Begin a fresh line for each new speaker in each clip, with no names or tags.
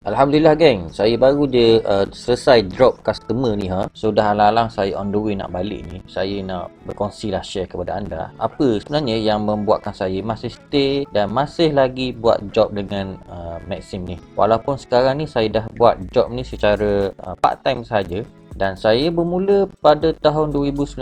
Alhamdulillah geng, saya baru je selesai drop customer ni So dah alang-alang saya on the way nak balik ni. Saya nak berkongsi lah, share kepada anda apa sebenarnya yang membuatkan saya masih stay dan masih lagi buat job dengan Maxim ni. Walaupun sekarang ni saya dah buat job ni secara part time saja. Dan saya bermula pada tahun 2019,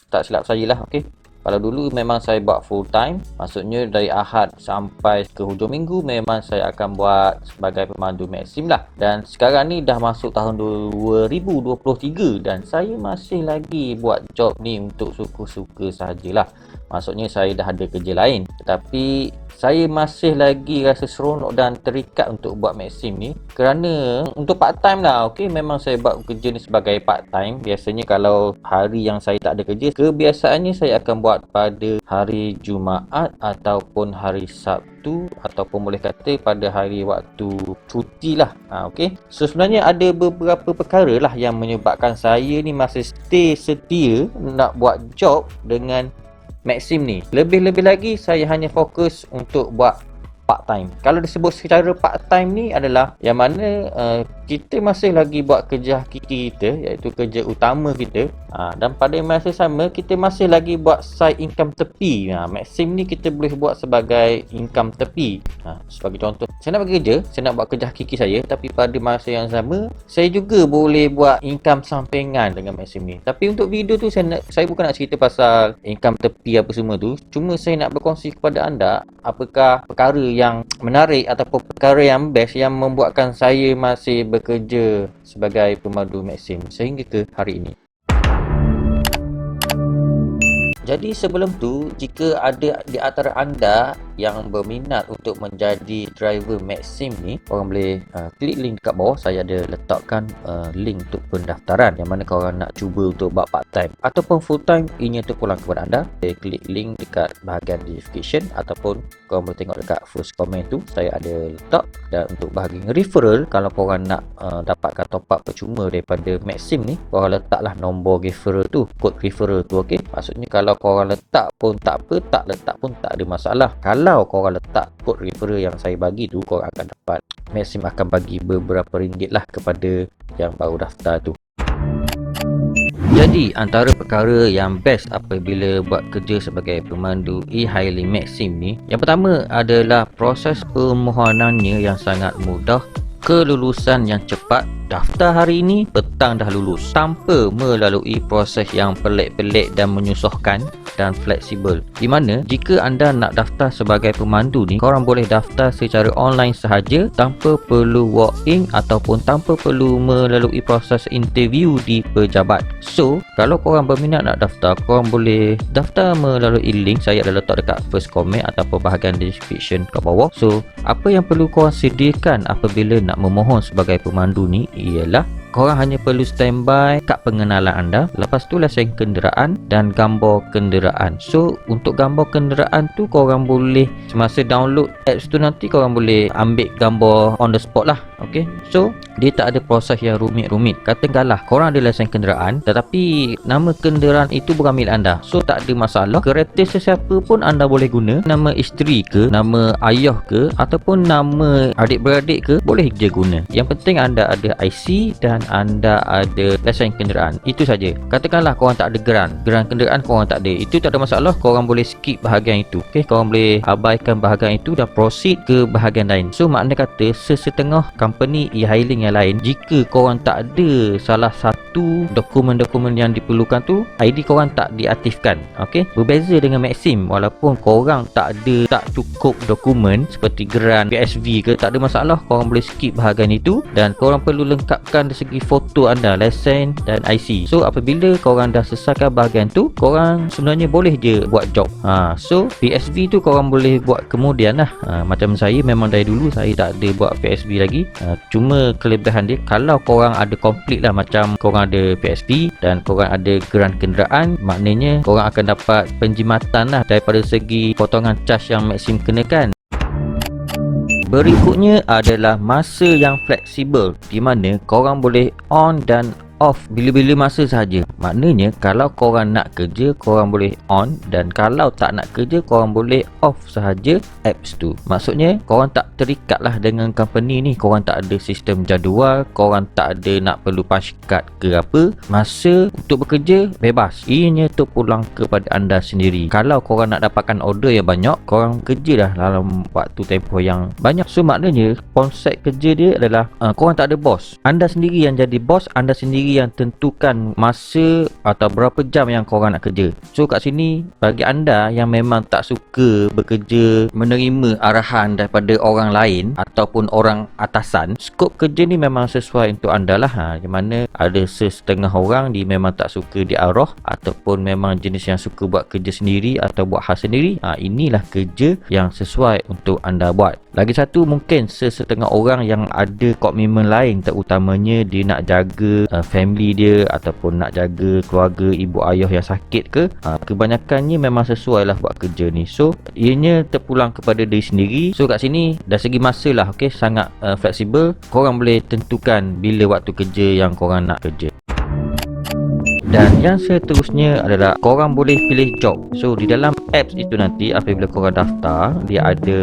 tak silap saya lah, okey. Kalau dulu memang saya buat full time, maksudnya dari Ahad sampai ke hujung minggu memang saya akan buat sebagai pemandu Maxim lah. Dan sekarang ni dah masuk tahun 2023 dan saya masih lagi buat job ni untuk suka-suka sajalah. Maksudnya saya dah ada kerja lain, tetapi saya masih lagi rasa seronok dan terikat untuk buat Maxim ni kerana untuk part time lah. Okey, memang saya buat kerja ni sebagai part time. Biasanya kalau hari yang saya tak ada kerja, kebiasaannya saya akan buat pada hari Jumaat ataupun hari Sabtu, ataupun boleh kata pada hari waktu cuti lah. Okey, so sebenarnya ada beberapa perkara lah yang menyebabkan saya ni masih stay setia nak buat job dengan Maxim ni. Lebih-lebih lagi saya hanya fokus untuk buat part time. Kalau disebut secara part time ni adalah yang mana kita masih lagi buat kerja hakiki kita, iaitu kerja utama kita, dan pada masa sama kita masih lagi buat side income tepi. Maxim ni kita boleh buat sebagai income tepi. Sebagai contoh, saya nak bekerja, saya nak buat kerja hakiki saya, tapi pada masa yang sama saya juga boleh buat income sampingan dengan Maxim ni. Tapi untuk video tu saya bukan nak cerita pasal income tepi apa semua tu. Cuma saya nak berkongsi kepada anda apakah perkara yang menarik ataupun perkara yang best yang membuatkan saya masih bekerja sebagai pemandu Maxim sehingga ke hari ini. Jadi sebelum tu, jika ada di antara anda yang berminat untuk menjadi driver Maxim ni, korang boleh klik link dekat bawah. Saya ada letakkan link untuk pendaftaran yang mana korang nak cuba untuk buat part time ataupun full time. Ini untuk pulang kepada anda. Saya klik link dekat bahagian description ataupun korang boleh tengok dekat first comment tu. Saya ada letak. Dan untuk bahagian referral, kalau korang nak dapatkan top up percuma daripada Maxim ni, korang letaklah nombor referral tu, kod referral tu. Okey, maksudnya kalau korang letak pun tak apa, tak letak pun tak ada masalah. Kalau korang letak kod referral yang saya bagi tu, korang akan dapat, Maxim akan bagi beberapa ringgit lah kepada yang baru daftar tu. Jadi antara perkara yang best apabila buat kerja sebagai pemandu e-hailing Maxim ni, yang pertama adalah proses permohonannya yang sangat mudah, kelulusan yang cepat. Daftar hari ini, petang dah lulus tanpa melalui proses yang pelik-pelik dan menyusahkan dan fleksibel. Di mana jika anda nak daftar sebagai pemandu ni, korang boleh daftar secara online sahaja tanpa perlu walk in ataupun tanpa perlu melalui proses interview di pejabat. So, kalau korang berminat nak daftar, korang boleh daftar melalui link saya ada letak dekat first comment ataupun bahagian description kat bawah. So, apa yang perlu korang sediakan apabila nak memohon sebagai pemandu ni ialah korang hanya perlu standby kad pengenalan anda, lepas tu lesen kenderaan dan gambar kenderaan. So untuk gambar kenderaan tu korang boleh semasa download apps tu nanti korang boleh ambil gambar on the spot lah. Okay, so dia tak ada proses yang rumit-rumit. Katakanlah korang ada lesen kenderaan tetapi nama kenderaan itu bukan milik anda, so tak ada masalah. Kereta sesiapa pun anda boleh guna, nama isteri ke, nama ayah ke, ataupun nama adik-beradik ke, boleh je guna. Yang penting anda ada IC dan anda ada lesen kenderaan, itu saja. Katakanlah korang tak ada geran kenderaan korang tak ada, itu tak ada masalah, korang boleh skip bahagian itu. Okay, korang boleh abaikan bahagian itu dan proceed ke bahagian lain. So makna kata sesetengah company e-hailing yang lain, jika korang tak ada salah satu dokumen-dokumen yang diperlukan tu, ID korang tak diaktifkan. Okay, berbeza dengan Maxim, walaupun korang tak cukup dokumen seperti geran, PSV ke, tak ada masalah, korang boleh skip bahagian itu dan korang perlu lengkapkan dari segi foto anda, lesen dan IC. So apabila korang dah selesaikan bahagian tu, korang sebenarnya boleh je buat job. So PSV tu korang boleh buat kemudian lah. Macam saya memang dari dulu saya tak ada buat PSV lagi. Cuma kelebihan dia, kalau korang ada komplit lah, macam korang ada PSV dan korang ada geran kenderaan, maknanya korang akan dapat penjimatan lah daripada segi potongan cas yang Maxim kenakan. Berikutnya adalah masa yang fleksibel, di mana korang boleh on dan off bila-bila masa sahaja. Maknanya kalau korang nak kerja, korang boleh on, dan kalau tak nak kerja, korang boleh off sahaja apps tu. Maksudnya korang tak terikat lah dengan company ni. Korang tak ada sistem jadual, korang tak ada nak perlu punch card ke apa. Masa untuk bekerja bebas. Ianya terpulang kepada anda sendiri. Kalau korang nak dapatkan order yang banyak, korang kerja dah dalam waktu tempoh yang banyak. So maknanya konsep kerja dia adalah korang tak ada bos. Anda sendiri yang jadi bos, anda sendiri yang tentukan masa atau berapa jam yang korang nak kerja. So kat sini bagi anda yang memang tak suka bekerja menerima arahan daripada orang lain ataupun orang atasan, skop kerja ni memang sesuai untuk anda lah. Yang mana ada setengah orang dia memang tak suka diarah ataupun memang jenis yang suka buat kerja sendiri atau buat hal sendiri. Inilah kerja yang sesuai untuk anda buat. Lagi satu, mungkin setengah orang yang ada komitmen lain, terutamanya dia nak jaga family dia ataupun nak jaga keluarga ibu ayah yang sakit ke, kebanyakannya memang sesuai lah buat kerja ni. So ianya terpulang kepada diri sendiri. So kat sini dari segi masa lah, okay, sangat fleksibel. Korang boleh tentukan bila waktu kerja yang korang nak kerja. Dan yang seterusnya adalah korang boleh pilih job. So di dalam apps itu nanti apabila korang daftar, dia ada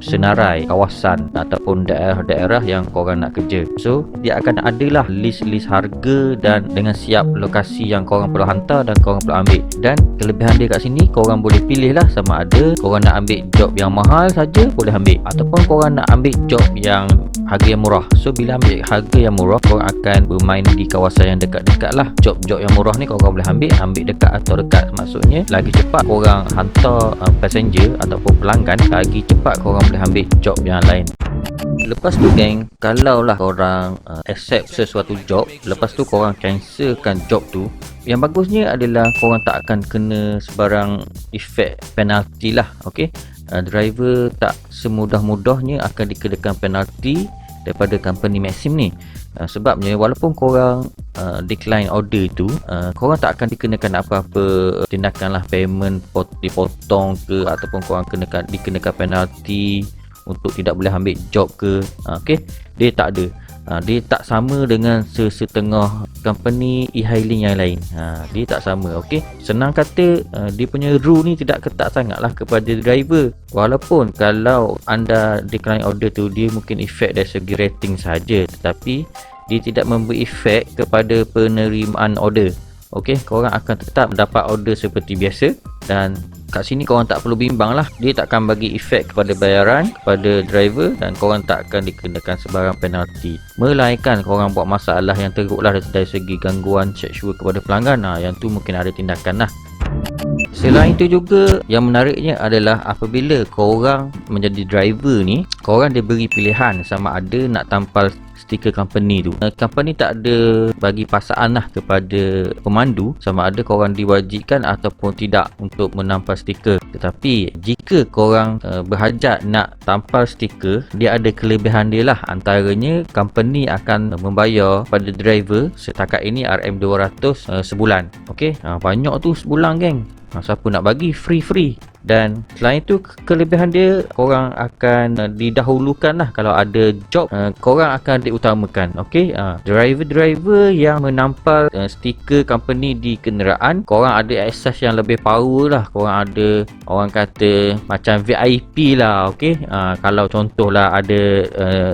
senarai kawasan ataupun daerah-daerah yang korang nak kerja. So dia akan adalah list-list harga dan dengan siap lokasi yang korang perlu hantar dan korang perlu ambil. Dan kelebihan dia kat sini, korang boleh pilih lah sama ada korang nak ambil job yang mahal saja boleh ambil, ataupun korang nak ambil job yang harga yang murah. So bila ambil harga yang murah, korang akan bermain di kawasan yang dekat-dekat lah. Job-job yang murah ni korang boleh ambil dekat atau dekat. Maksudnya lagi cepat korang hantar passenger ataupun pelanggan, lagi cepat korang boleh ambil job yang lain. Lepas tu geng, kalau lah korang accept sesuatu job, lepas tu korang cancelkan job tu, yang bagusnya adalah korang tak akan kena sebarang efek penalti lah. Okay, driver tak semudah-mudahnya akan dikenakan penalti daripada company Maxim ni. Sebabnya walaupun korang decline order tu, korang tak akan dikenakan apa-apa tindakan lah, payment dipotong ke, ataupun korang dikenakan penalti untuk tidak boleh ambil job ke. Okay, dia tak ada. Dia tak sama dengan setengah company e-hailing yang lain. Dia tak sama. Okay, senang kata, dia punya rule ni tidak ketat sangat lah kepada driver. Walaupun kalau anda decline order tu, dia mungkin efek dari segi rating saja, tetapi dia tidak memberi efek kepada penerimaan order. Okey, korang akan tetap dapat order seperti biasa. Dan kat sini korang tak perlu bimbang lah, dia takkan bagi efek kepada bayaran kepada driver, dan korang tak akan dikenakan sebarang penalti, melainkan korang buat masalah yang teruk lah dari segi gangguan seksual kepada pelanggan. Yang tu mungkin ada tindakan lah. Selain itu juga yang menariknya adalah apabila korang menjadi driver ni, korang diberi pilihan sama ada nak tampal stiker company tu. Company tak ada bagi paksaan lah kepada pemandu sama ada korang diwajibkan ataupun tidak untuk menampal stiker. Tetapi jika korang berhajat nak tampal stiker, dia ada kelebihan dia lah. Antaranya company akan membayar pada driver setakat ini RM200 sebulan. Okey, banyak tu sebulan geng. Siapa nak bagi free. Dan selain itu, kelebihan dia, korang akan didahulukan lah. Kalau ada job, korang akan diutamakan. Okay, driver-driver yang menampal stiker company di kenderaan, korang ada akses yang lebih power lah. Korang ada, orang kata macam VIP lah. Okay, kalau contohlah ada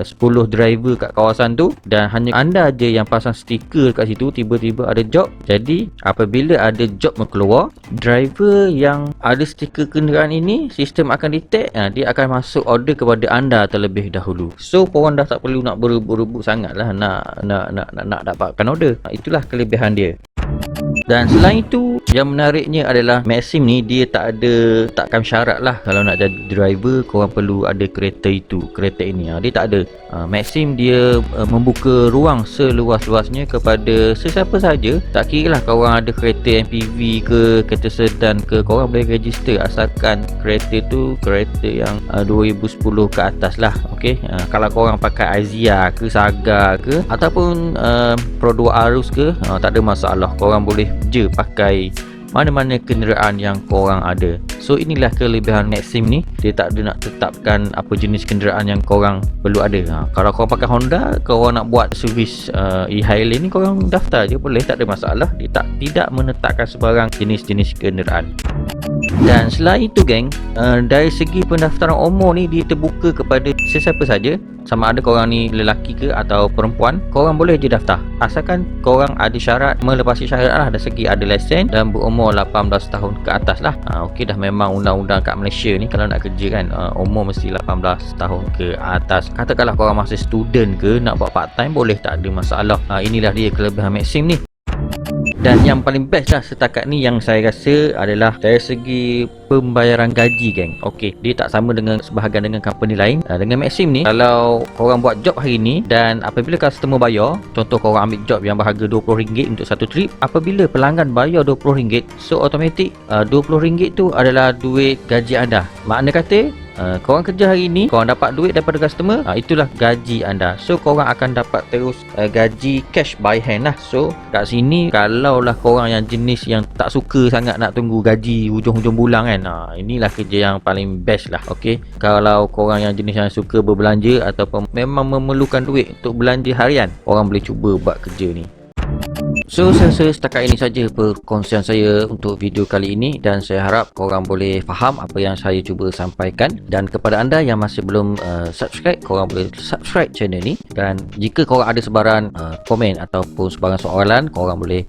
10 driver kat kawasan tu, dan hanya anda je yang pasang stiker kat situ, tiba-tiba ada job. Jadi apabila ada job keluar, driver yang ada stiker kenderaan ini, sistem akan detect, dia akan masuk order kepada anda terlebih dahulu. So korang dah tak perlu nak berebut-rebut sangat lah nak dapatkan order. Itulah kelebihan dia. Dan selain itu, yang menariknya adalah Maxim ni dia takkan syarat lah kalau nak jadi driver korang perlu ada kereta ini. Dia tak ada. Maxim dia membuka ruang seluas-luasnya kepada sesiapa saja. Tak kira lah korang ada kereta MPV ke, kereta sedan ke, korang boleh register asalkan kereta tu kereta yang 2010 ke atas lah. Okay, kalau korang pakai Azia ke, Saga ke, ataupun Pro 2 Arus ke, tak ada masalah. Korang boleh je pakai mana-mana kenderaan yang korang ada. So inilah kelebihan Maxim ni, dia tak ada nak tetapkan apa jenis kenderaan yang korang perlu ada. Kalau korang pakai Honda, korang nak buat servis e-hailing ni, korang daftar je boleh, tak ada masalah. Dia tidak menetapkan sebarang jenis-jenis kenderaan. Dan selain itu geng, dari segi pendaftaran umur ni, dia terbuka kepada sesiapa saja, sama ada korang ni lelaki ke atau perempuan, korang boleh je daftar asalkan korang ada syarat, melepasi syarat lah, dari segi ada lesen dan berumur 18 tahun ke atas lah. Okey, dah memang undang-undang kat Malaysia ni kalau nak kerja kan, umur mesti 18 tahun ke atas. Katakanlah korang masih student ke, nak buat part time boleh, tak ada masalah. Inilah dia kelebihan Maxim ni. Dan yang paling best lah setakat ni yang saya rasa adalah dari segi pembayaran gaji geng. Okey, dia tak sama dengan sebahagian dengan company lain. Dengan Maxim ni, kalau korang buat job hari ni dan apabila customer bayar, contoh korang ambil job yang berharga RM20 untuk satu trip, apabila pelanggan bayar RM20, so automatik RM20 tu adalah duit gaji anda. Makna kata korang kerja hari ni, korang dapat duit daripada customer, itulah gaji anda. So korang akan dapat terus gaji cash by hand lah. So kat sini, kalau lah korang yang jenis yang tak suka sangat nak tunggu gaji hujung-hujung bulan kan, inilah kerja yang paling best lah. Okey, kalau korang yang jenis yang suka berbelanja ataupun memang memerlukan duit untuk belanja harian, korang boleh cuba buat kerja ni. So saya rasa setakat ini saja perkongsian saya untuk video kali ini, dan saya harap korang boleh faham apa yang saya cuba sampaikan. Dan kepada anda yang masih belum subscribe, korang boleh subscribe channel ni. Dan jika korang ada sebarang komen ataupun sebarang soalan, korang boleh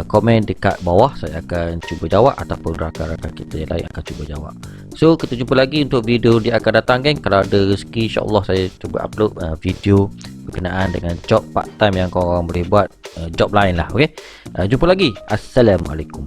komen dekat bawah, saya akan cuba jawab ataupun rakan-rakan kita yang lain akan cuba jawab. So kita jumpa lagi untuk video di akan datang geng. Kalau ada rezeki, insyaAllah saya cuba upload video berkenaan dengan job part time yang korang boleh buat, job lain lah. Okay, jumpa lagi. Assalamualaikum.